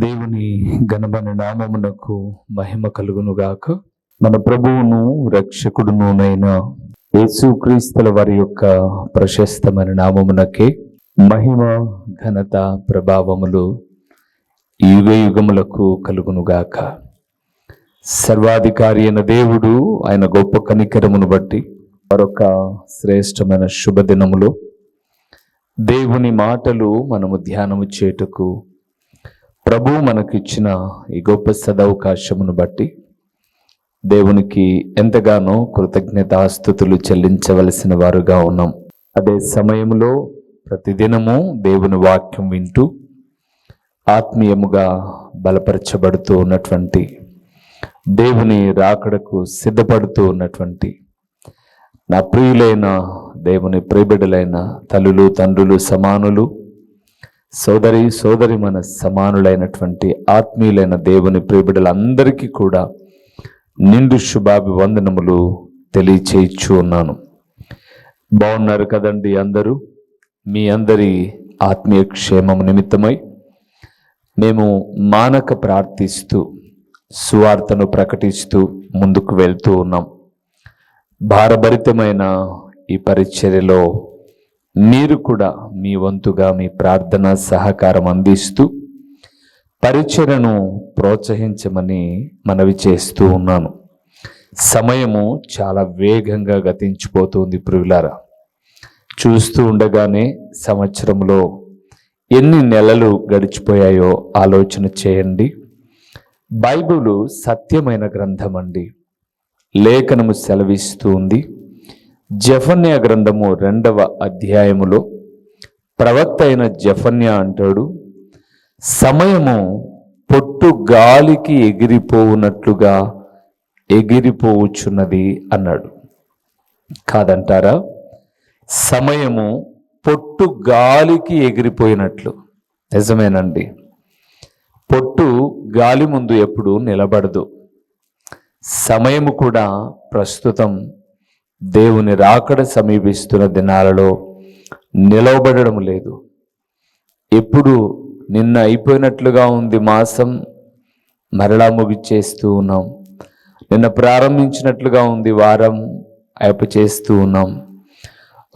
దేవుని ఘనమైన నామమునకు మహిమ కలుగునుగాక. మన ప్రభువును రక్షకుడునునైన యేసుక్రీస్తుల వారి యొక్క ప్రశస్తమైన నామమునకే మహిమ ఘనత ప్రభావములు యుగ యుగములకు కలుగునుగాక. సర్వాధికారి అయిన దేవుడు ఆయన గొప్ప కనికరమును బట్టి మరొక శ్రేష్టమైన శుభదినములో దేవుని మాటలు మనము ధ్యానము చేయుటకు ప్రభు మనకిచ్చిన ఈ గొప్ప సదవకాశమును బట్టి దేవునికి ఎంతగానో కృతజ్ఞతాస్తుతులు చెల్లించవలసిన వారుగా ఉన్నాం. అదే సమయంలో ప్రతిదినము దేవుని వాక్యం వింటూ ఆత్మీయముగా బలపరచబడుతూ ఉన్నటువంటి, దేవుని రాకడకు సిద్ధపడుతూ ఉన్నటువంటి నా ప్రియులైన దేవుని ప్రియబిడ్డలైన తల్లులు, తండ్రులు, సమానులు, సోదరి మన సమానులైనటువంటి ఆత్మీయులైన దేవుని ప్రియబిడ్డలందరికీ కూడా నిండు శుభాభివందనములు తెలియచేయచ్చు ఉన్నాను. బాగున్నారు కదండి అందరూ? మీ అందరి ఆత్మీయ క్షేమం నిమిత్తమై మేము మానక ప్రార్థిస్తూ సువార్తను ప్రకటిస్తూ ముందుకు వెళ్తూ ఉన్నాం. భారభరితమైన ఈ పరిచర్యలో మీరు కూడా మీ వంతుగా మీ ప్రార్థన సహకారం అందిస్తూ పరిచర్యను ప్రోత్సహించమని మనవి చేస్తూ ఉన్నాను. సమయము చాలా వేగంగా గతించిపోతుంది ప్రియులారా. చూస్తూ ఉండగానే సంవత్సరంలో ఎన్ని నెలలు గడిచిపోయాయో ఆలోచన చేయండి. బైబిలు సత్యమైన గ్రంథం అండి. లేఖనము సెలవిస్తూ ఉంది. జెఫన్యా గ్రంథము 2వ అధ్యాయములో ప్రవక్త అయిన జెఫన్యా అంటాడు, సమయము పొట్టు గాలికి ఎగిరిపోవునట్లుగా ఎగిరిపోవచ్చున్నది అన్నాడు. కాదంటారా? సమయము పొట్టు గాలికి ఎగిరిపోయినట్లు. నిజమేనండి. పొట్టు గాలి ముందు ఎప్పుడు నిలబడదు. సమయము కూడా ప్రస్తుతం దేవుని రాకడ సమీపిస్తున్న దినాలలో నిలవబడడం లేదు. ఎప్పుడు నిన్న అయిపోయినట్లుగా ఉంది మాసం, మరలా ముగిచేస్తూ ఉన్నాం. నిన్న ప్రారంభించినట్లుగా ఉంది వారం, చేస్తూ ఉన్నాం.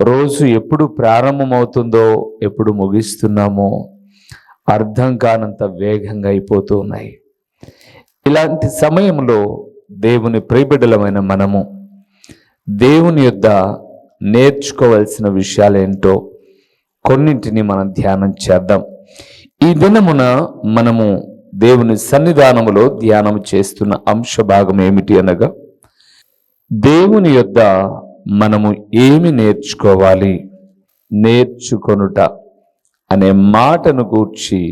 రోజు ఎప్పుడు ప్రారంభమవుతుందో ఎప్పుడు ముగిస్తున్నామో అర్థం కానంత వేగంగా అయిపోతూ ఉన్నాయి. ఇలాంటి సమయంలో దేవుని ప్రియబిడ్డలమైన మనము దేవుని యొద్ద నేర్చుకోవలసిన విషయాలేంటో కొన్నింటిని మనం ధ్యానం చేద్దాం. ఈ దినమున మనము దేవుని సన్నిధానములో ధ్యానం చేస్తున్న అంశ భాగం ఏమిటి అనగా, దేవుని యొద్ద మనము ఏమి నేర్చుకోవాలి, నేర్చుకొనుట అనే మాటను గూర్చి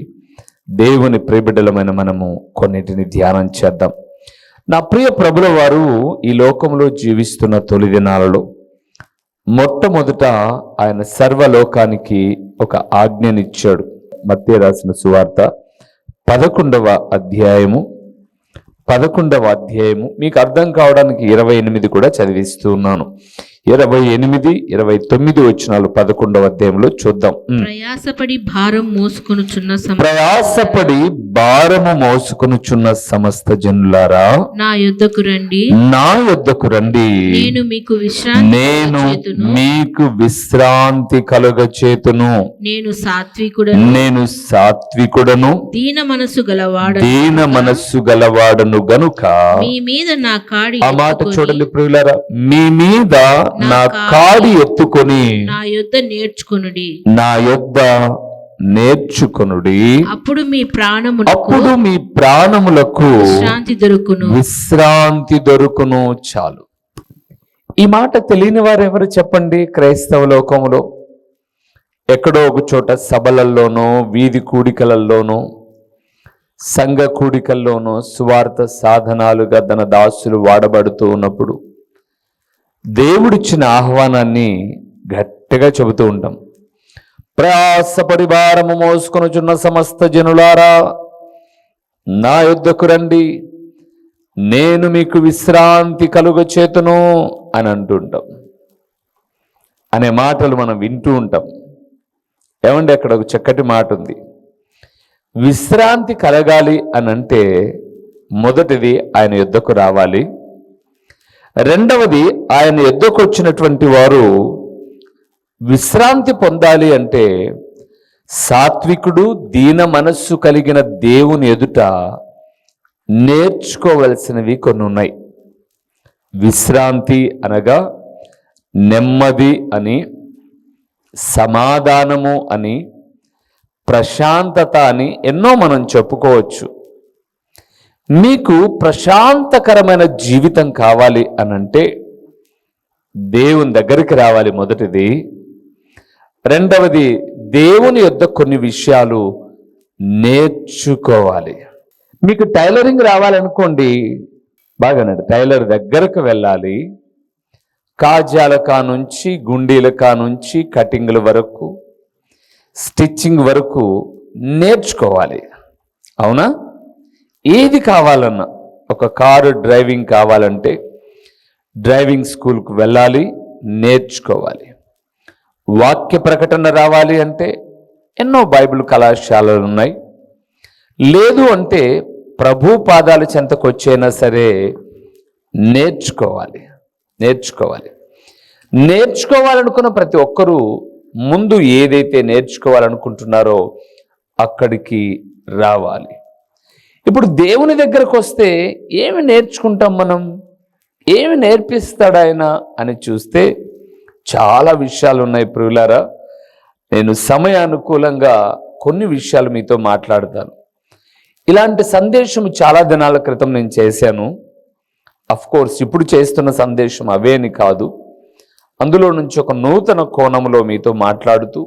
దేవుని ప్రియబిడ్డలమైన మనము కొన్నిటిని ధ్యానం చేద్దాం. నా ప్రియ ప్రభుల వారు ఈ లోకంలో జీవిస్తున్న తొలి దినాలలో మొట్టమొదట ఆయన సర్వలోకానికి ఒక ఆజ్ఞనిచ్చాడు. మత్తయి రాసిన సువార్త 11వ అధ్యాయము మీకు అర్థం కావడానికి 28 కూడా చదివిస్తూ ఉన్నాను. 28, 29 వచనాలు 11వ అధ్యాయంలో చూద్దాం. ప్రయాసపడి భారము మోసుకొనుచున్న సమస్త జనులారా నా యొద్దకు రండి, నేను మీకు విశ్రాంతి కలుగచేతును. నేను సాత్వికుడను దీన మనస్సు గలవాడను గనుక మీ మీద నా కాడి, ఆ మాట చూడండి ప్రియులారా, మీ మీద నా కాడి ఎత్తుకొని నా యొద్ద నేర్చుకొనుడి, అప్పుడు మీ ప్రాణములకు విశ్రాంతి దొరుకును. చాలు. ఈ మాట తెలియని వారు ఎవరు చెప్పండి? క్రైస్తవ లోకములో ఎక్కడో ఒక చోట సభలల్లోనో, వీధి కూడికలల్లోనో, సంఘ కూడికల్లోనో సువార్త సాధనాలుగా తన దాసులు వాడబడుతూ ఉన్నప్పుడు దేవుడిచ్చిన ఆహ్వానాన్ని గట్టిగా చెబుతూ ఉంటాం. ప్రయాసపడి భారము మోసుకొనుచున్న సమస్త జనులారా నా యొద్దకు రండి, నేను మీకు విశ్రాంతి కలుగచేతును అని అంటుంటాం. అనే మాటలు మనం వింటూ ఉంటాం. ఏమండి, అక్కడ ఒక చక్కటి మాట ఉంది. విశ్రాంతి కలగాలి అని అంటే మొదటిది ఆయన యుద్ధకు రావాలి. రెండవది ఆయన యుద్ధకు వచ్చినటువంటి వారు విశ్రాంతి పొందాలి అంటే సాత్వికుడు దీన మనస్సు కలిగిన దేవుని ఎదుట నేర్చుకోవలసినవి కొన్ని ఉన్నాయి. విశ్రాంతి అనగా నెమ్మది అని, సమాధానము అని, ప్రశాంతత అని ఎన్నో మనం చెప్పుకోవచ్చు. మీకు ప్రశాంతకరమైన జీవితం కావాలి అనంటే దేవుని దగ్గరికి రావాలి మొదటిది. రెండవది దేవుని యొద్ద కొన్ని విషయాలు నేర్చుకోవాలి. మీకు టైలరింగ్ రావాలనుకోండి, బాగానే టైలర్ దగ్గరకు వెళ్ళాలి. కాజాల కానుంచి, గుండీల కానుంచి, కటింగ్ల వరకు, స్టిచ్చింగ్ వరకు నేర్చుకోవాలి. అవునా? ఏది కావాలన్నా, ఒక కారు డ్రైవింగ్ కావాలంటే డ్రైవింగ్ స్కూల్కు వెళ్ళాలి, నేర్చుకోవాలి. వాక్య ప్రకటన రావాలి అంటే ఎన్నో బైబిల్ కళాశాలలు ఉన్నాయి. లేదు అంటే ప్రభు పాదాల చెంతకు వచ్చైనా సరే నేర్చుకోవాలనుకున్న ప్రతి ఒక్కరూ ముందు ఏదైతే నేర్చుకోవాలనుకుంటున్నారో అక్కడికి రావాలి. ఇప్పుడు దేవుని దగ్గరకు వస్తే ఏమి నేర్చుకుంటాం మనం? ఏమి నేర్పిస్తాడు ఆయన అని చూస్తే చాలా విషయాలు ఉన్నాయి ప్రియులారా. నేను సమయానుకూలంగా కొన్ని విషయాలు మీతో మాట్లాడతాను. ఇలాంటి సందేశం చాలా దినాల క్రితం నేను చేశాను. కోర్స్ ఇప్పుడు చేస్తున్న సందేశం అవేని కాదు. అందులో నుంచి ఒక నూతన కోణంలో మీతో మాట్లాడుతూ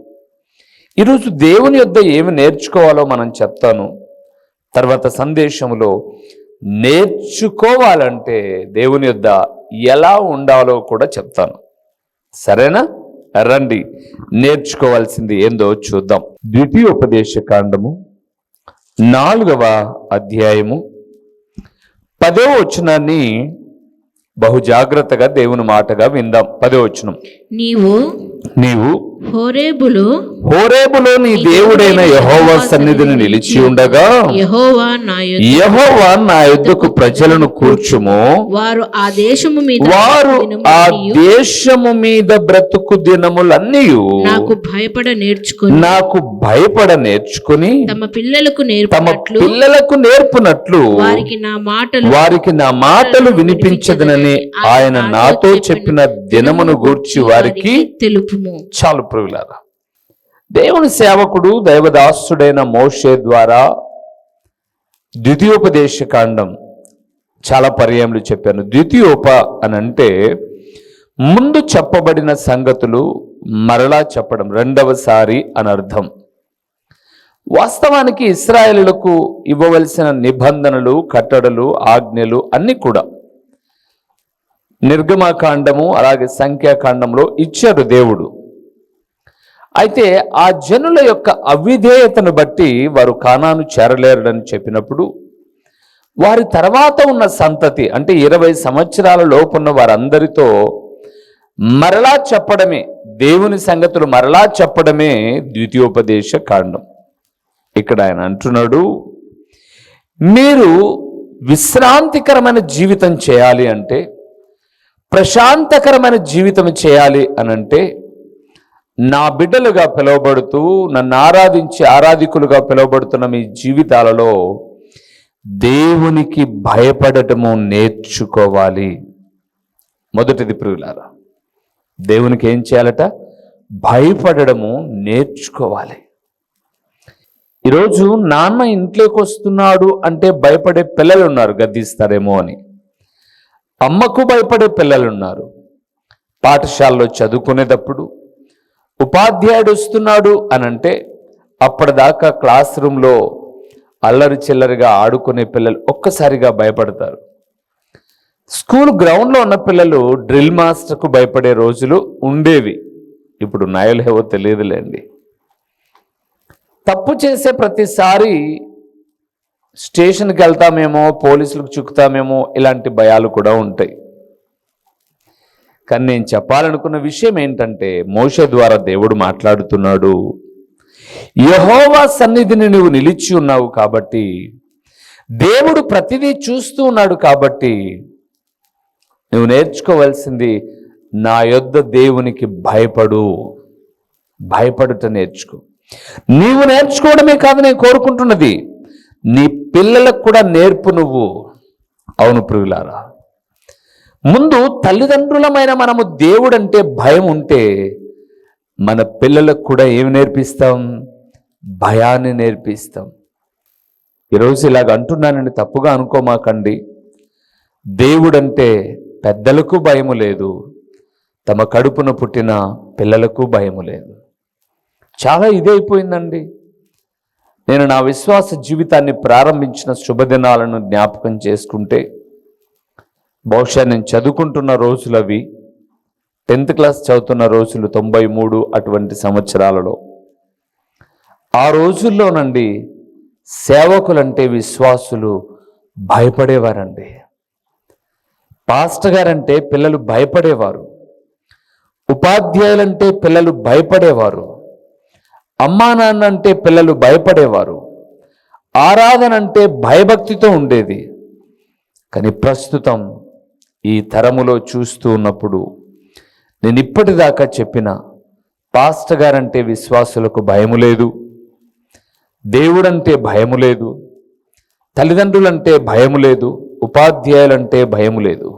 ఈరోజు దేవుని యొద్ద ఏమి నేర్చుకోవాలో మనం చెప్తాను. తర్వాత సందేశంలో నేర్చుకోవాలంటే దేవుని యొద్ద ఎలా ఉండాలో కూడా చెప్తాను. సరేనా? రండి, నేర్చుకోవాల్సింది ఏందో చూద్దాం. ద్వితీయోపదేశ కాండము 4వ అధ్యాయము 10వ వచనాన్ని బహు జాగ్రత్తగా దేవుని మాటగా విందాం. 10వ వచనం, నీవు హోరేబులో నీ దేవుడైన యెహోవా సన్నిధిని నిలిచి ఉండగా యెహోవా నా యొద్దకు ప్రజలను కూర్చుము, వారు ఆ దేశము మీద బ్రతుకు దినములన్నీ నాకు భయపడ నేర్చుకుని తమ పిల్లలకు నేర్పునట్లు వారికి నా మాటలు వినిపించదనని ఆయన నాతో చెప్పిన దినమును గూర్చి వారికి తెలుపుము. చాలు ప్రియులారా, దేవుని సేవకుడు దైవదాసుడైన మోషే ద్వారా ద్వితీయోపదేశ కాండం చాలా పర్యాయములు చెప్పాను. ద్వితీయోప అని అంటే ముందు చెప్పబడిన సంగతులు మరలా చెప్పడం, రెండవసారి అని అర్థం. వాస్తవానికి ఇశ్రాయేలులకు ఇవ్వవలసిన నిబంధనలు, కట్టడలు, ఆజ్ఞలు అన్ని కూడా నిర్గమకాండము అలాగే సంఖ్యాకాండంలో ఇచ్చారు దేవుడు. అయితే ఆ జనుల యొక్క అవిధేయతను బట్టి వారు కానాను చేరలేరని చెప్పినప్పుడు వారి తర్వాత ఉన్న సంతతి అంటే 20 సంవత్సరాల లోపున్న వారందరితో మరలా చెప్పడమే, దేవుని సంగతులు మరలా చెప్పడమే ద్వితీయోపదేశ కాండం. ఇక్కడ ఆయన అంటున్నాడు, మీరు విశ్రాంతికరమైన జీవితం చేయాలి అంటే, ప్రశాంతకరమైన జీవితం చేయాలి అనంటే, నా బిడ్డలుగా పిలువబడుతూ నన్ను ఆరాధికులుగా పిలువబడుతున్న మీ జీవితాలలో దేవునికి భయపడటము నేర్చుకోవాలి. మొదటిది ప్రియులారా, దేవునికి ఏం చేయాలట? భయపడము నేర్చుకోవాలి. ఈరోజు నాన్న ఇంట్లోకి వస్తున్నాడు అంటే భయపడే పిల్లలు ఉన్నారు, గద్దిస్తారేమో అని. అమ్మకు భయపడే పిల్లలు ఉన్నారు. పాఠశాలలో చదువుకునేటప్పుడు ఉపాధ్యాయుడు వస్తున్నాడు అనంటే అప్పటిదాకా క్లాస్ రూమ్లో అల్లరి చిల్లరిగా ఆడుకునే పిల్లలు ఒక్కసారిగా భయపడతారు. స్కూల్ గ్రౌండ్లో ఉన్న పిల్లలు డ్రిల్ మాస్టర్కు భయపడే రోజులు ఉండేవి. ఇప్పుడు నాయలేవో తెలియదులేండి. తప్పు చేసే ప్రతిసారి స్టేషన్కి వెళ్తామేమో, పోలీసులకు చిక్కుతామేమో, ఇలాంటి భయాలు కూడా ఉంటాయి. కానీ నేను చెప్పాలనుకున్న విషయం ఏంటంటే, మోషే ద్వారా దేవుడు మాట్లాడుతున్నాడు, యెహోవా సన్నిధిని నువ్వు నిలిచి ఉన్నావు కాబట్టి, దేవుడు ప్రతిదీ చూస్తూ ఉన్నాడు కాబట్టి నువ్వు నేర్చుకోవాల్సింది, నా యొద్ద దేవునికి భయపడుట నేర్చుకో. నీవు నేర్చుకోవడమే కాదు నేను కోరుకుంటున్నది, నీ పిల్లలకు కూడా నేర్పు నువ్వు. అవును ప్రియులారా, ముందు తల్లిదండ్రులమైన మనము దేవుడంటే భయం ఉంటే మన పిల్లలకు కూడా ఏమి నేర్పిస్తాం? భయాన్ని నేర్పిస్తాం. ఈరోజు ఇలాగ అంటున్నానని తప్పుగా అనుకోమాకండి. దేవుడంటే పెద్దలకు భయము లేదు, తమ కడుపున పుట్టిన పిల్లలకు భయము లేదు. చాలా ఇదైపోయిందండి. నేను నా విశ్వాస జీవితాన్ని ప్రారంభించిన శుభదినాలను జ్ఞాపకం చేసుకుంటే, బహుశా నేను చదువుకుంటున్న రోజులు అవి, 10th క్లాస్ చదువుతున్న రోజులు 93 అటువంటి సంవత్సరాలలో. ఆ రోజుల్లోనండి సేవకులంటే విశ్వాసులు భయపడేవారండి. పాస్టర్ గారంటే పిల్లలు భయపడేవారు, ఉపాధ్యాయులంటే పిల్లలు భయపడేవారు, అమ్మా నాన్న అంటే పిల్లలు భయపడేవారు, ఆరాధన అంటే భయభక్తితో ఉండేది. కానీ ప్రస్తుతం ఈ తరములో చూస్తూ ఉన్నప్పుడు నేను ఇప్పటిదాకా చెప్పిన పాస్టర్ గారంటే విశ్వాసులకు భయము లేదు, దేవుడంటే భయము లేదు, తల్లిదండ్రులంటే భయము లేదు, ఉపాధ్యాయులంటే భయము లేదు.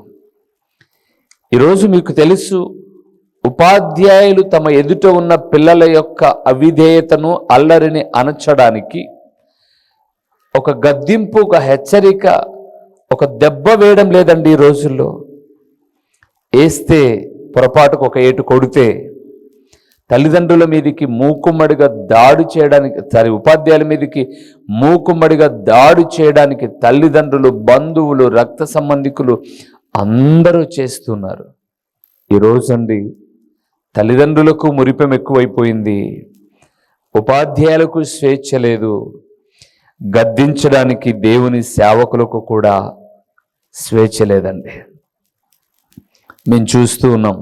ఈరోజు మీకు తెలుసు, ఉపాధ్యాయులు తమ ఎదుట ఉన్న పిల్లల యొక్క అవిధేయతను, అల్లరిని అణచడానికి ఒక గద్దింపు, ఒక హెచ్చరిక, ఒక దెబ్బ వేయడం లేదండి. ఈ రోజుల్లో వేస్తే పొరపాటుకు ఒక ఏటు కొడితే తల్లిదండ్రుల మీదకి మూకుమ్మడిగా దాడి చేయడానికి, ఉపాధ్యాయుల మీదకి మూకుమ్మడిగా దాడి చేయడానికి తల్లిదండ్రులు, బంధువులు, రక్త సంబంధికులు అందరూ చేస్తున్నారు. ఈరోజండి తల్లిదండ్రులకు మురిపెం ఎక్కువైపోయింది, ఉపాధ్యాయులకు స్వేచ్ఛ లేదు, గద్దించడానికి దేవుని సేవకులకు కూడా స్వేచ్ఛ లేదండి. మేము చూస్తూ ఉన్నాం.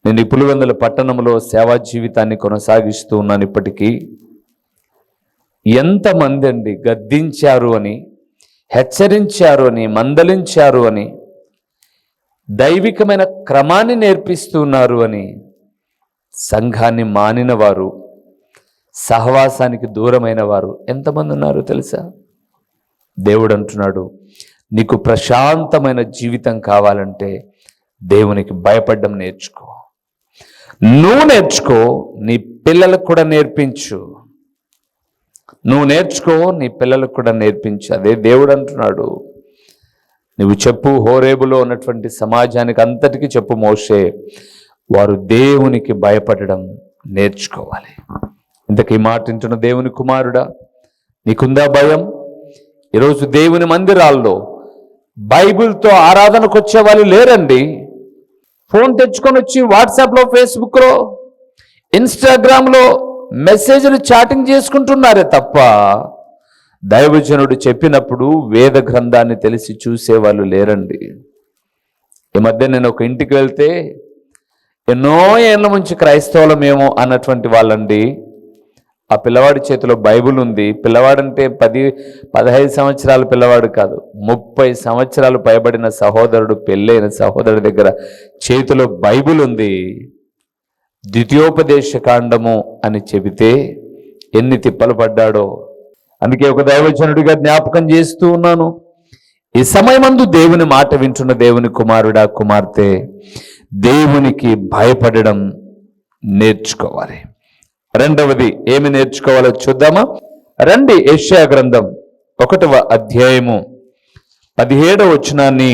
నేను పులివెందుల పట్టణంలో సేవా జీవితాన్ని కొనసాగిస్తూ ఉన్నాను. ఇప్పటికీ ఎంతమంది అండి గద్దించారు అని, హెచ్చరించారు అని, మందలించారు అని, దైవికమైన క్రమాన్ని నేర్పిస్తున్నారు అని సంఘాన్ని మానిన వారు, సహవాసానికి దూరమైన వారు ఎంతమంది ఉన్నారు తెలుసా? దేవుడు అంటున్నాడు, నీకు ప్రశాంతమైన జీవితం కావాలంటే దేవునికి భయపడడం నేర్చుకో. నువ్వు నేర్చుకో, నీ పిల్లలకు కూడా నేర్పించు. నువ్వు నేర్చుకో, నీ పిల్లలకు కూడా నేర్పించు. అదే దేవుడు అంటున్నాడు. నువ్వు చెప్పు, హోరేబులో ఉన్నటువంటి సమాజానికి అంతటికీ చెప్పు, మోషే, వారు దేవునికి భయపడడం నేర్చుకోవాలి. ఇంతకీ మాట వింటున్న దేవుని కుమారుడా, నీకుందా భయం? ఈరోజు దేవుని మందిరాల్లో బైబిల్తో ఆరాధనకు వచ్చే వాళ్ళు లేరండి. ఫోన్ తెచ్చుకొని వచ్చి వాట్సాప్లో, ఫేస్బుక్లో, ఇన్స్టాగ్రామ్లో మెసేజ్లు చాటింగ్ చేసుకుంటున్నారే తప్ప దైవజనుడు చెప్పినప్పుడు వేద గ్రంథాన్ని తెలిసి చూసేవాళ్ళు లేరండి. ఈ మధ్య నేను ఒక ఇంటికి వెళ్తే ఎన్నో ఏళ్ళ నుంచి క్రైస్తవులమేమో అన్నటువంటి వాళ్ళండి. ఆ పిల్లవాడి చేతిలో బైబిల్ ఉంది. పిల్లవాడంటే 10-15 సంవత్సరాల పిల్లవాడు కాదు, 30 సంవత్సరాలు పైబడిన సహోదరుడు, పెళ్ళైన సహోదరుడి దగ్గర చేతిలో బైబిల్ ఉంది. ద్వితీయోపదేశ కాండము అని చెబితే ఎన్ని తిప్పలు పడ్డాడో. అందుకే ఒక దైవజనుడిగా జ్ఞాపకం చేస్తూ ఉన్నాను, ఈ సమయమందు దేవుని మాట వింటున్న దేవుని కుమారుడా, కుమార్తె, దేవునికి భయపడడం నేర్చుకోవాలి. రెండవది ఏమి నేర్చుకోవాలో చూద్దామా? రండి, యెషయా గ్రంథం 1వ అధ్యాయము 17వ వచనాన్ని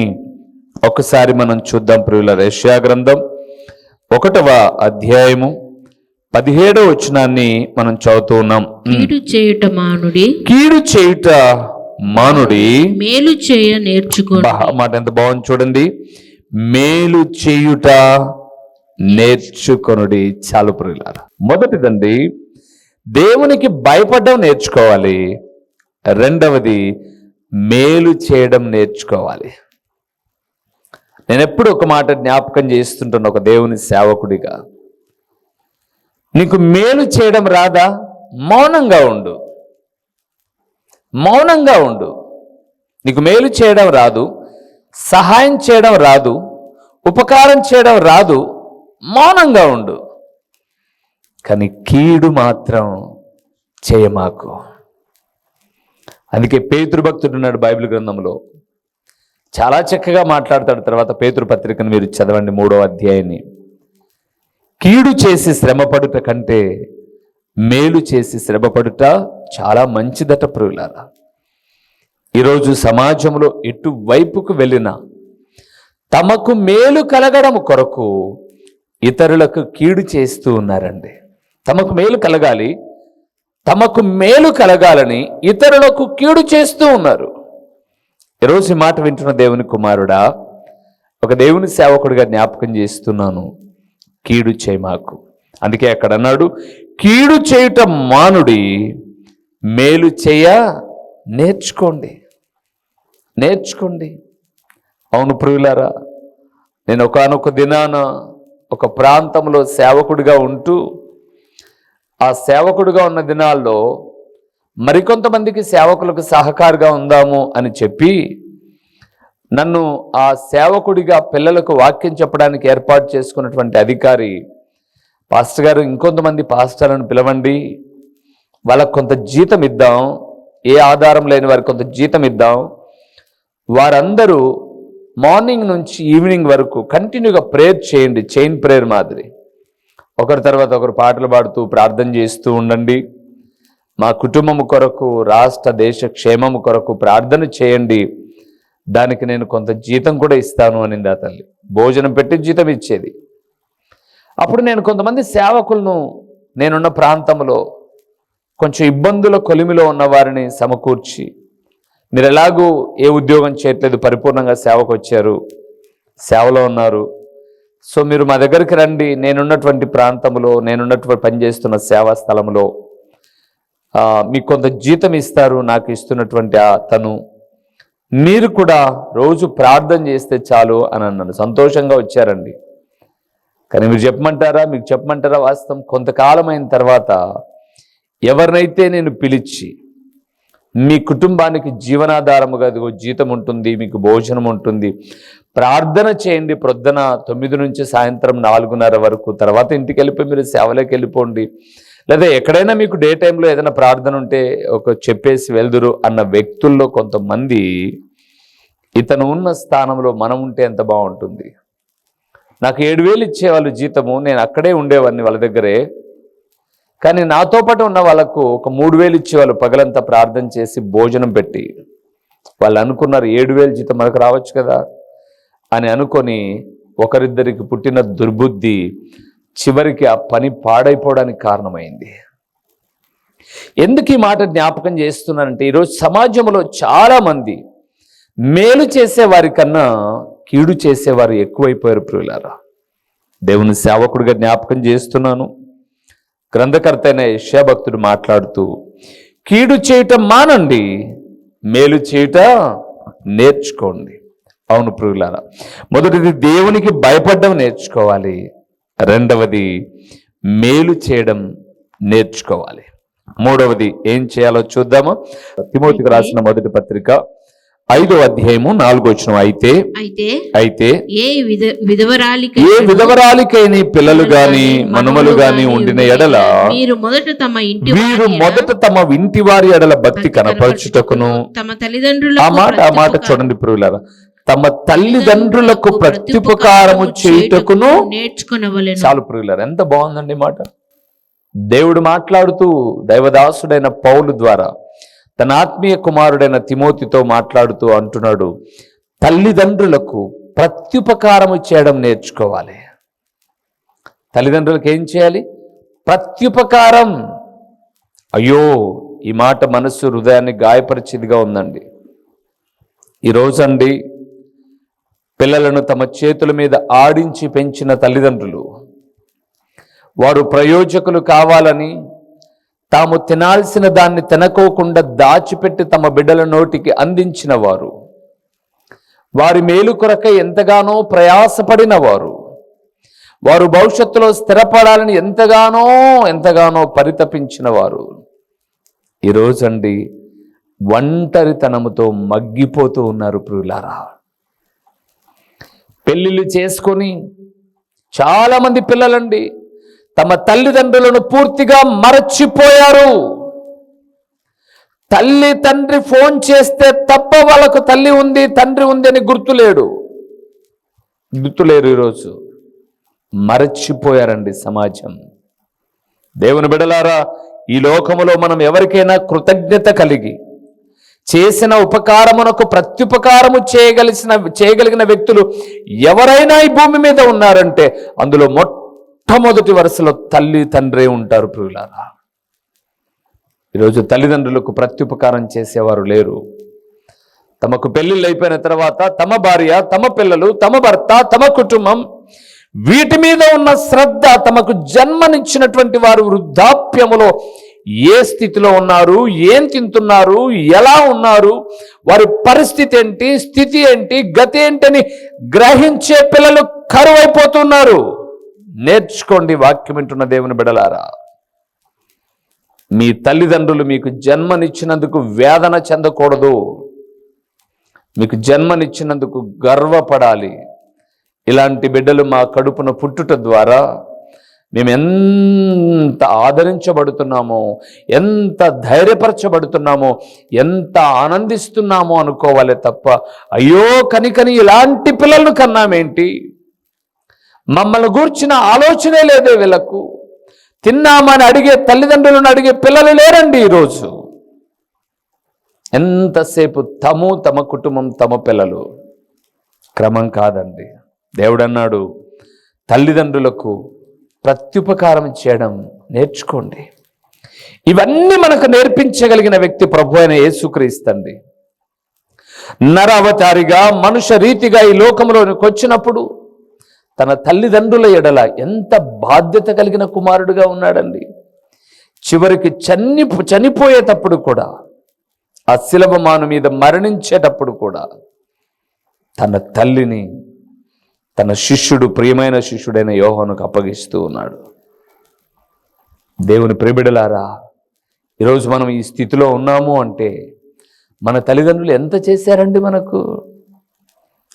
ఒకసారి మనం చూద్దాం ప్రియులారా. యెషయా గ్రంథం 1వ అధ్యాయము 17వ వచనాన్ని మనం చదువుతూ ఉన్నాం. కీడు చేయుట మానుడి, కీడు చేయుట మానుడి, మేలు చేయ నేర్చుకోండి. మాట ఎంత బాగుంది చూడండి. మేలు చేయుట నేర్చుకొనుడి. చాలు ప్రియులారా. మొదటిదండి దేవునికి భయపడడం నేర్చుకోవాలి. రెండవది మేలు చేయడం నేర్చుకోవాలి. నేను ఎప్పుడు ఒక మాట జ్ఞాపకం చేస్తుంటాను ఒక దేవుని సేవకుడిగా. నీకు మేలు చేయడం రాదా? మౌనంగా ఉండు, మౌనంగా ఉండు. నీకు మేలు చేయడం రాదు, సహాయం చేయడం రాదు, ఉపకారం చేయడం రాదు, మౌనంగా ఉండు. కానీ కీడు మాత్రం చేయమాకు. అందుకే పేతురు భక్తుడు ఉన్నాడు బైబిల్ గ్రంథంలో, చాలా చక్కగా మాట్లాడతాడు. తర్వాత పేతురు పత్రికను మీరు చదవండి, 3వ అధ్యాయాన్ని. కీడు చేసి శ్రమపడుట కంటే మేలు చేసి శ్రమపడుట చాలా మంచిదట ప్రియులారా. ఈరోజు సమాజంలో ఎటువైపుకు వెళ్ళినా తమకు మేలు కలగడం కొరకు ఇతరులకు కీడు చేస్తూ ఉన్నారండి. తమకు మేలు కలగాలి, తమకు మేలు కలగాలని ఇతరులకు కీడు చేస్తూ ఉన్నారు. ఈరోజు ఈ మాట వింటున్న దేవుని కుమారుడా, ఒక దేవుని సేవకుడిగా జ్ఞాపకం చేస్తున్నాను, కీడు చేయమాకు. అందుకే అక్కడ అన్నాడు, కీడు చేయుట మానుడి, మేలు చేయ నేర్చుకోండి, నేర్చుకోండి. అవును ప్రియులారా, నేను ఒకానొక దినాన ఒక ప్రాంతంలో సేవకుడిగా ఉంటూ, ఆ సేవకుడిగా ఉన్న దినాల్లో మరికొంతమందికి సేవకులకు సహకారిగా ఉందాము అని చెప్పి నన్ను ఆ సేవకుడిగా పిల్లలకు వాక్యం చెప్పడానికి ఏర్పాటు చేసుకున్నటువంటి అధికారి, పాస్టర్ గారు ఇంకొంతమంది పాస్టర్లను పిలవండి, వాళ్ళకు కొంత జీతం ఇద్దాం, ఏ ఆధారం లేని వారికి కొంత జీతం ఇద్దాం, వారందరూ మార్నింగ్ నుంచి ఈవినింగ్ వరకు కంటిన్యూగా ప్రేయర్ చేయండి, చైన్ ప్రేయర్ మాదిరి, ఒకరి తర్వాత ఒకరు పాటలు పాడుతూ ప్రార్థన చేస్తూ ఉండండి, మా కుటుంబము కొరకు, రాష్ట్ర దేశ క్షేమము కొరకు ప్రార్థన చేయండి, దానికి నేను కొంత జీతం కూడా ఇస్తాను అనింది ఆ తల్లి. భోజనం పెట్టి జీతం ఇచ్చేది. అప్పుడు నేను కొంతమంది సేవకులను, నేనున్న ప్రాంతంలో కొంచెం ఇబ్బందుల కొలిమిలో ఉన్న వారిని సమకూర్చి, మీరు ఎలాగూ ఏ ఉద్యోగం చేయట్లేదు, పరిపూర్ణంగా సేవకు వచ్చారు, సేవలో ఉన్నారు, సో మీరు మా దగ్గరికి రండి, నేనున్నటువంటి ప్రాంతంలో, నేనున్నటువంటి పనిచేస్తున్న సేవా స్థలంలో మీకు కొంత జీతం ఇస్తారు, నాకు ఇస్తున్నటువంటి తను, మీరు కూడా రోజు ప్రార్థన చేస్తే చాలు అని అన్నాను. సంతోషంగా వచ్చారండి. కానీ మీరు చెప్పమంటారా, మీకు చెప్పమంటారా, వాస్తవం కొంతకాలం అయిన తర్వాత ఎవరినైతే నేను పిలిచి మీ కుటుంబానికి జీవనాధారముగా అదిగో జీతం ఉంటుంది, మీకు భోజనం ఉంటుంది, ప్రార్థన చేయండి ప్రొద్దున 9 నుంచి సాయంత్రం 4:30 వరకు, తర్వాత ఇంటికి వెళ్ళిపోయి మీరు సేవలోకి వెళ్ళిపోండి, లేదా ఎక్కడైనా మీకు డే టైంలో ఏదైనా ప్రార్థన ఉంటే ఒక చెప్పేసి వెళ్దురు అన్న వ్యక్తుల్లో కొంతమంది, ఇతను ఉన్న స్థానంలో మనం ఉంటే ఎంత బాగుంటుంది. నాకు 7,000 ఇచ్చేవాళ్ళు జీతము, నేను అక్కడే ఉండేవాడిని వాళ్ళ దగ్గరే, కానీ నాతో పాటు ఉన్న వాళ్ళకు ఒక 3,000 ఇచ్చేవాళ్ళు, పగలంతా ప్రార్థన చేసి భోజనం పెట్టి. వాళ్ళు అనుకున్నారు 7,000 జీతం మనకు రావచ్చు కదా అని అనుకొని, ఒకరిద్దరికి పుట్టిన దుర్బుద్ధి చివరికి ఆ పని పాడైపోవడానికి కారణమైంది. ఎందుకు ఈ మాట జ్ఞాపకం చేస్తున్నానంటే, ఈరోజు సమాజంలో చాలామంది మేలు చేసేవారి కన్నా కీడు చేసేవారు ఎక్కువైపోయారు ప్రియులారా. దేవుని సేవకుడిగా జ్ఞాపకం చేస్తున్నాను. గ్రంథకర్త అయిన యెషయా భక్తుడు మాట్లాడుతూ, కీడు చేయటం మానండి, మేలు చేయుట నేర్చుకోండి. అవును ప్రియులారా, మొదటిది దేవునికి భయపడడం నేర్చుకోవాలి, రెండవది మేలు చేయడం నేర్చుకోవాలి, మూడవది ఏం చేయాలో చూద్దామా. తిమోతికి రాసిన మొదటి పత్రిక 5వ అధ్యాయము 4వ వచనం, అయితే ఏ విధవరాలికైన పిల్లలు గాని మనుమలు గాని ఉండిన ఎడల వీరు మొదట తమ ఇంటి వారి ఎడల భక్తి కనపరచుటకును, తమ తల్లిదండ్రులు ఆ మాట చూడండి ప్రియులారా, తమ తల్లిదండ్రులకు ప్రత్యుపకారము చేయుటకును నేర్చుకునవలెను. చాలు ప్రియులారా, ఎంత బాగుందండి మాట. దేవుడు మాట్లాడుతూ దైవదాసుడైన పౌలు ద్వారా తన ఆత్మీయ కుమారుడైన తిమోతితో మాట్లాడుతూ అంటున్నాడు, తల్లిదండ్రులకు ప్రత్యుపకారము చేయడం నేర్చుకోవాలి. తల్లిదండ్రులకు ఏం చేయాలి? ప్రత్యుపకారం. అయ్యో, ఈ మాట మనస్సు హృదయాన్ని గాయపరిచేదిగా ఉందండి. ఈరోజండి పిల్లలను తమ చేతుల మీద ఆడించి పెంచిన తల్లిదండ్రులు, వారు ప్రయోజకులు కావాలని తాము తినాల్సిన దాన్ని తినకోకుండా దాచిపెట్టి తమ బిడ్డల నోటికి అందించిన వారు, వారి మేలు కొరకై ఎంతగానో ప్రయాసపడిన వారు, వారు భవిష్యత్తులో స్థిరపడాలని ఎంతగానో పరితపించిన వారు ఈరోజండి ఒంటరితనముతో మగ్గిపోతూ ఉన్నారు ప్రియులారా. పెళ్ళిళ్ళు చేసుకొని చాలామంది పిల్లలండి తమ తల్లిదండ్రులను పూర్తిగా మరచిపోయారు. తల్లి తండ్రి ఫోన్ చేస్తే తప్ప వాళ్ళకు తల్లి ఉంది తండ్రి ఉంది అని గుర్తులేరు ఈరోజు. మరచిపోయారండి సమాజం. దేవుని బిడ్డలారా, ఈ లోకములో మనం ఎవరికైనా కృతజ్ఞత కలిగి చేసిన ఉపకారమునకు ప్రత్యుపకారము చేయగలిగిన వ్యక్తులు ఎవరైనా ఈ భూమి మీద ఉన్నారంటే అందులో మొట్టమొదటి వరుసలో తల్లి తండ్రి ఉంటారు ప్రియులారా. ఈరోజు తల్లిదండ్రులకు ప్రత్యుపకారం చేసేవారు లేరు. తమకు పెళ్లిళ్ళు అయిపోయిన తర్వాత తమ భార్య, తమ పిల్లలు, తమ భర్త, తమ కుటుంబం వీటి మీద ఉన్న శ్రద్ధ, తమకు జన్మనిచ్చినటువంటి వారు వృద్ధాప్యములో ఏ స్థితిలో ఉన్నారు, ఏం తింటున్నారు, ఎలా ఉన్నారు, వారి పరిస్థితి ఏంటి, స్థితి ఏంటి, గతి ఏంటని గ్రహించే పిల్లలు కరువైపోతున్నారు. నేర్చుకోండి వాక్యం వింటున్న దేవుని బిడలారా. మీ తల్లిదండ్రులు మీకు జన్మనిచ్చినందుకు వేదన చెందకూడదు, మీకు జన్మనిచ్చినందుకు గర్వపడాలి. ఇలాంటి బిడ్డలు మా కడుపున పుట్టుట ద్వారా మేము ఎంత ఆదరించబడుతున్నామో, ఎంత ధైర్యపరచబడుతున్నామో, ఎంత ఆనందిస్తున్నామో అనుకోవాలి తప్ప అయ్యో కని ఇలాంటి పిల్లలను కన్నామేంటి, మమ్మల్ని గూర్చిన ఆలోచనే లేదే వీళ్ళకు, తిన్నామని అడిగే తల్లిదండ్రులను అడిగే పిల్లలు లేరండి ఈరోజు. ఎంతసేపు తమ కుటుంబం, తమ పిల్లలు. క్రమం కాదండి. దేవుడు అన్నాడు, తల్లిదండ్రులకు ప్రత్యుపకారం చేయడం నేర్చుకోండి. ఇవన్నీ మనకు నేర్పించగలిగిన వ్యక్తి ప్రభు అయిన యేసుక్రీస్తండి. నర అవతారిగా మనుష్య రీతిగా ఈ లోకంలోనికి వచ్చినప్పుడు తన తల్లిదండ్రుల ఎడల ఎంత బాధ్యత కలిగిన కుమారుడుగా ఉన్నాడండి. చివరికి చనిపోయేటప్పుడు కూడా, ఆ శిలవమాను మీద మరణించేటప్పుడు కూడా తన తల్లిని తన శిష్యుడు, ప్రియమైన శిష్యుడైన యోహానుకు అప్పగిస్తూ ఉన్నాడు. దేవుని ప్రియబిడలారా, ఈరోజు మనం ఈ స్థితిలో ఉన్నాము అంటే మన తల్లిదండ్రులు ఎంత చేశారండి మనకు,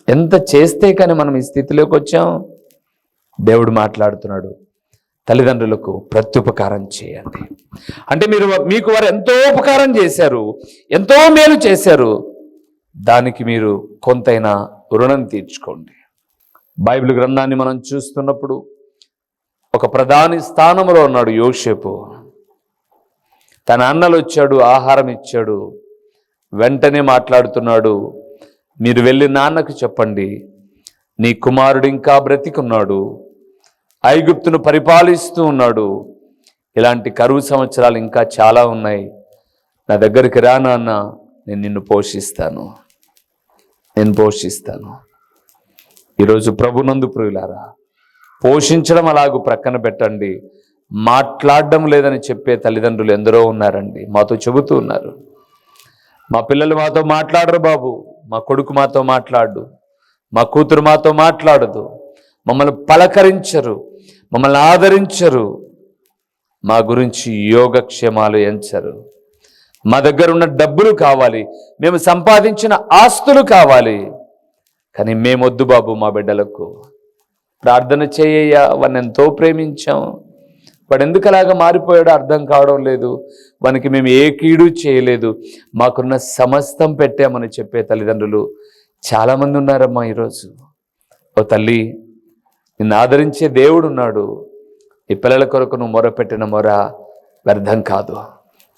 ఎంత చేస్తే కానీ మనం ఈ స్థితిలోకి వచ్చాం. దేవుడు మాట్లాడుతున్నాడు, తల్లిదండ్రులకు ప్రత్యుపకారం చేయండి. అంటే మీకు వారు ఎంతో ఉపకారం చేశారు, ఎంతో మేలు చేశారు, దానికి మీరు కొంతైనా రుణం తీర్చుకోండి. బైబిల్ గ్రంథాన్ని మనం చూస్తున్నప్పుడు ఒక ప్రధాని స్థానంలో ఉన్నాడు యోసేపు. తన అన్నలు వచ్చాడు, ఆహారం ఇచ్చాడు. వెంటనే మాట్లాడుతున్నాడు, మీరు వెళ్ళి నాన్నకు చెప్పండి, నీ కుమారుడు ఇంకా బ్రతికున్నాడు, ఐగుప్తును పరిపాలిస్తూ ఉన్నాడు, ఇలాంటి కరువు సంవత్సరాలు ఇంకా చాలా ఉన్నాయి, నా దగ్గరికి రా నాన్న, నేను నిన్ను పోషిస్తాను. ఈరోజు ప్రభునందు ప్రియులారా, పోషించడం అలాగూ ప్రక్కన పెట్టండి, మాట్లాడడం లేదని చెప్పే తల్లిదండ్రులు ఎందరో ఉన్నారండి. మాతో చెబుతూ ఉన్నారు, మా పిల్లలు మాతో మాట్లాడరు బాబు, మా కొడుకు మాతో మాట్లాడు, మా కూతురు మాతో మాట్లాడదు, మమ్మల్ని పలకరించరు, మమ్మల్ని ఆదరించరు, మా గురించి యోగక్షేమాలు ఎంచరు, మా దగ్గర ఉన్న డబ్బులు కావాలి, మేము సంపాదించిన ఆస్తులు కావాలి, కానీ మేమొద్దు బాబు మా బిడ్డలకు. ప్రార్థన చేయ్యా, వాడిని ఎంతో ప్రేమించాం, వాడు ఎందుకు అలాగా మారిపోయాడో అర్థం కావడం లేదు, వానికి మేము ఏ కీడు చేయలేదు, మాకున్న సమస్తం పెట్టామని చెప్పే తల్లిదండ్రులు చాలామంది ఉన్నారమ్మా ఈరోజు. ఓ తల్లి, నిన్ను ఆదరించే దేవుడు ఉన్నాడు. ఈ పిల్లల కొరకు నువ్వు మొరపెట్టిన మొర వ్యర్థం కాదు.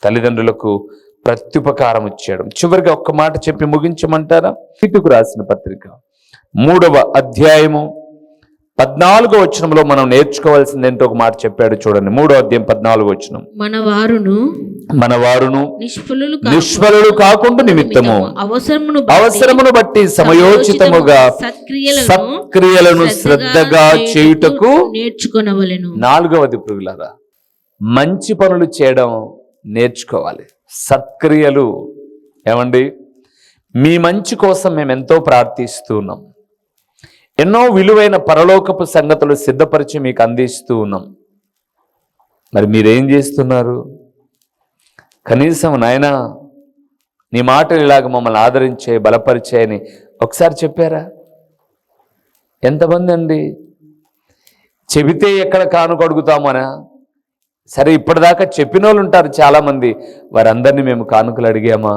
తల్లిదండ్రులకు ప్రత్యుపకారం ఇచ్చేయడం. చివరిగా ఒక్క మాట చెప్పి ముగించమంటారా? తీతుకు రాసిన పత్రిక 3వ అధ్యాయము 14వ వచనంలో మనం నేర్చుకోవాల్సింది ఏంటో ఒక మాట చెప్పాడు చూడండి. 3వ అధ్యాయం 14వ వచనం, మన వారును నిష్ఫలులు కాకుండా నిమిత్తము అవసరమును బట్టి సమయోచితముగా సత్క్రియలను శ్రద్ధగా చేయుటకు నేర్చుకొనవలెను. 4వది ప్రియులారా, మంచి పనులు చేయడం నేర్చుకోవాలి. సత్క్రియలు. ఏమండి, మీ మంచి కోసం మేము ఎంతో ప్రార్థిస్తున్నాం, ఎన్నో విలువైన పరలోకపు సంగతులు సిద్ధపరిచి మీకు అందిస్తూ ఉన్నాం. మరి మీరేం చేస్తున్నారు? కనీసం నాయనా నీ మాటలు ఇలాగ మమ్మల్ని ఆదరించే బలపరిచాయని ఒకసారి చెప్పారా? ఎంతమంది అండి? చెబితే ఎక్కడ కానుకడుగుతామనా? సరే, ఇప్పటిదాకా చెప్పిన వాళ్ళు ఉంటారు చాలామంది, వారందరినీ మేము కానుకలు అడిగామా?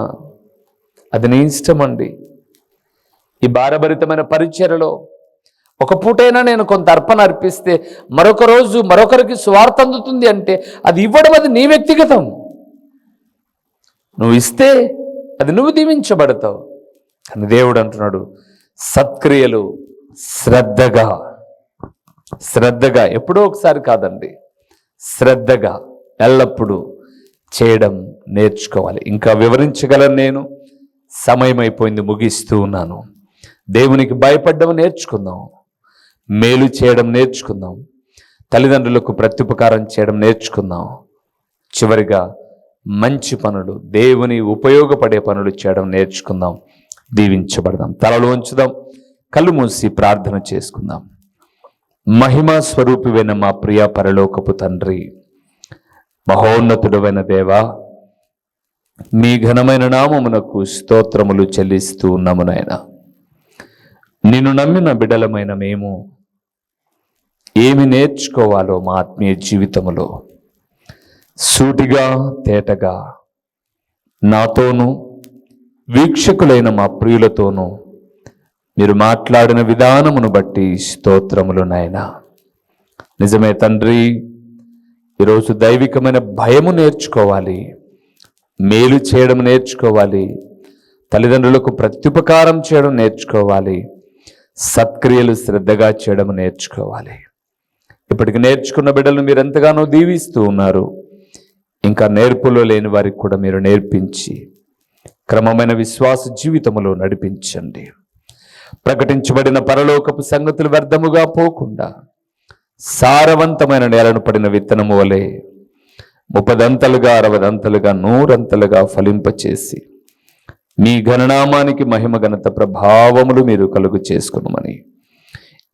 అది నీ ఇష్టం అండి. ఈ భారభరితమైన పరిచర్యలో ఒక పూటైనా నేను కొంత అర్పణ అర్పిస్తే మరొక రోజు మరొకరికి స్వార్థ అందుతుంది అంటే అది ఇవ్వడం, అది నీ వ్యక్తిగతం. నువ్వు ఇస్తే అది నువ్వు దీవించబడతావు. కానీ దేవుడు అంటున్నాడు, సత్క్రియలు శ్రద్ధగా ఎప్పుడో ఒకసారి కాదండి, శ్రద్ధగా ఎల్లప్పుడూ చేయడం నేర్చుకోవాలి. ఇంకా వివరించగలను నేను, సమయం అయిపోయింది, ముగిస్తూ ఉన్నాను. దేవునికి భయపడడం నేర్చుకుందాం, మేలు చేయడం నేర్చుకుందాం, తల్లిదండ్రులకు ప్రత్యుపకారం చేయడం నేర్చుకుందాం. చివరిగా మంచి పనులు, దేవుని ఉపయోగపడే పనులు చేయడం నేర్చుకుందాం. దీవించబడదాం. తలలో ఉంచుదాం, కళ్ళు మూసి ప్రార్థన చేసుకుందాం. మహిమా స్వరూపివైన మా ప్రియ పరలోకపు తండ్రి, మహోన్నతుడైన దేవా, మీ ఘనమైన నామమునకు స్తోత్రములు చెల్లిస్తూ ఉన్నాము నాయన. నిన్ను నమ్మిన బిడ్డలమైన మేము ఏమి నేర్చుకోవాలో మా ఆత్మీయ జీవితములో సూటిగా తేటగా నాతోనూ వీక్షకులైన మా ప్రియులతోనూ మీరు మాట్లాడిన విధానమును బట్టి స్తోత్రములు నాయన. నిజమే తండ్రి, ఈరోజు దైవికమైన భయము నేర్చుకోవాలి, మేలు చేయడం నేర్చుకోవాలి, తల్లిదండ్రులకు ప్రత్యుపకారం చేయడం నేర్చుకోవాలి, సత్క్రియలు శ్రద్ధగా చేయడం నేర్చుకోవాలి. ఇప్పటికి నేర్చుకున్న బిడ్డలను మీరు ఎంతగానో దీవిస్తూ ఉన్నారు. ఇంకా నేర్పులో లేని వారికి కూడా మీరు నేర్పించి క్రమమైన విశ్వాస జీవితములో నడిపించండి. ప్రకటించబడిన పరలోకపు సంగతులు వ్యర్థముగా పోకుండా సారవంతమైన నేలను పడిన విత్తనము వలె 30 దంతలుగా 60 దంతలుగా 100 అంతలుగా ఫలింపచేసి మీ ఘననామానికి మహిమ ఘనత ప్రభావములు మీరు కలుగు చేసుకునమని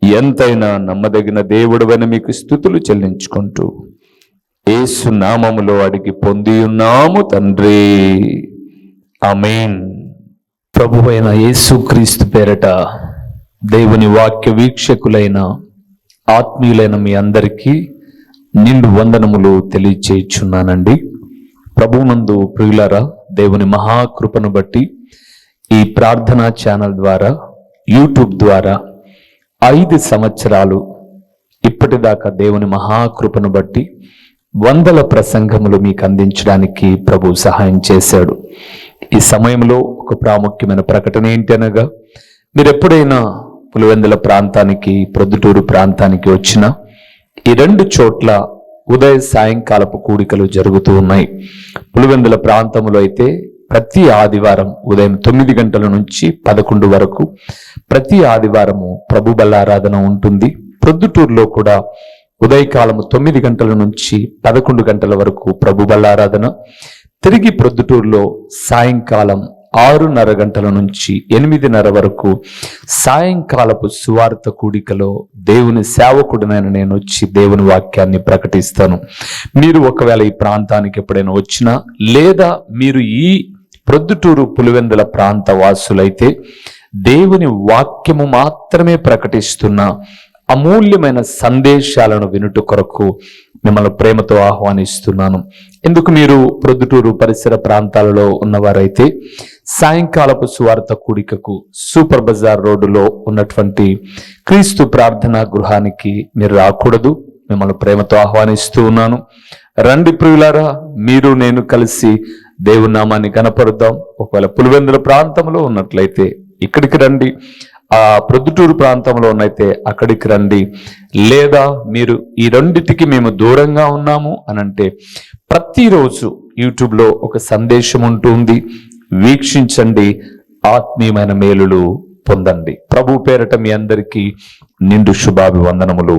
ఎంతైనా నమ్మదగిన దేవుడవని మీకు స్తుతులు చెల్లించుకుంటూ యేసు నామములో అడిగి పొంది ఉన్నాము తండ్రి, ఆమేన్. ప్రభువైన యేసుక్రీస్తు పేరట దేవుని వాక్య వీక్షకులైన ఆత్మీయులైన మీ అందరికీ నిండు వందనములు తెలియచేయుచున్నానండి. ప్రభువునందు ప్రియులారా, దేవుని మహాకృపను బట్టి ఈ ప్రార్థనా ఛానల్ ద్వారా, యూట్యూబ్ ద్వారా 5 సంవత్సరాలు ఇప్పటిదాకా దేవుని మహాకృపను బట్టి 100 ప్రసంగములు మీకు అందించడానికి ప్రభు సహాయం చేశాడు. ఈ సమయంలో ఒక ప్రాముఖ్యమైన ప్రకటన ఏంటి అనగా, మీరు ఎప్పుడైనా పులివెందుల ప్రాంతానికి, ప్రొద్దుటూరు ప్రాంతానికి వచ్చినా ఈ 2 చోట్ల ఉదయ సాయంకాలపు కూడికలు జరుగుతూ ఉన్నాయి. పులివెందుల ప్రాంతంలో అయితే ప్రతి ఆదివారం ఉదయం 9 గంటల నుంచి 11 వరకు ప్రతి ఆదివారము ప్రభు బల్లారాధన ఉంటుంది. ప్రొద్దుటూరులో కూడా ఉదయకాలము 9 గంటల నుంచి 11 గంటల వరకు ప్రభు బల్లారాధన. తిరిగి ప్రొద్దుటూరులో సాయంకాలం 6:30 గంటల నుంచి 8:30 వరకు సాయంకాలపు సువార్త కూడికలో దేవుని సేవకుడినైన నేను వచ్చి దేవుని వాక్యాన్ని ప్రకటిస్తాను. మీరు ఒకవేళ ఈ ప్రాంతానికి ఎప్పుడైనా వచ్చినా, లేదా మీరు ఈ ప్రొద్దుటూరు పులివెందుల ప్రాంత వాసులైతే దేవుని వాక్యము మాత్రమే ప్రకటిస్తున్న అమూల్యమైన సందేశాలను వినుట కొరకు మిమ్మల్ని ప్రేమతో ఆహ్వానిస్తున్నాను. ఎందుకు మీరు ప్రొద్దుటూరు పరిసర ప్రాంతాలలో ఉన్నవారైతే సాయంకాలపు సువార్త కూడికకు సూపర్ బజార్ రోడ్డులో ఉన్నటువంటి క్రీస్తు ప్రార్థనా గృహానికి మీరు రాకూడదు. మిమ్మల్ని ప్రేమతో ఆహ్వానిస్తూ ఉన్నాను. రండి ప్రియులారా, మీరు నేను కలిసి దేవుని నామాన్ని కనపరుద్దాం. ఒకవేళ పులివెందుల ప్రాంతంలో ఉన్నట్లయితే ఇక్కడికి రండి, ఆ ప్రొద్దుటూరు ప్రాంతంలో ఉన్నైతే అక్కడికి రండి. లేదా మీరు ఈ రెండిటికి మేము దూరంగా ఉన్నాము అనంటే ప్రతిరోజు యూట్యూబ్లో ఒక సందేశం ఉంటుంది, వీక్షించండి, ఆత్మీయమైన మేలులు పొందండి. ప్రభు పేరట మీ అందరికీ నిండు శుభాభివందనములు.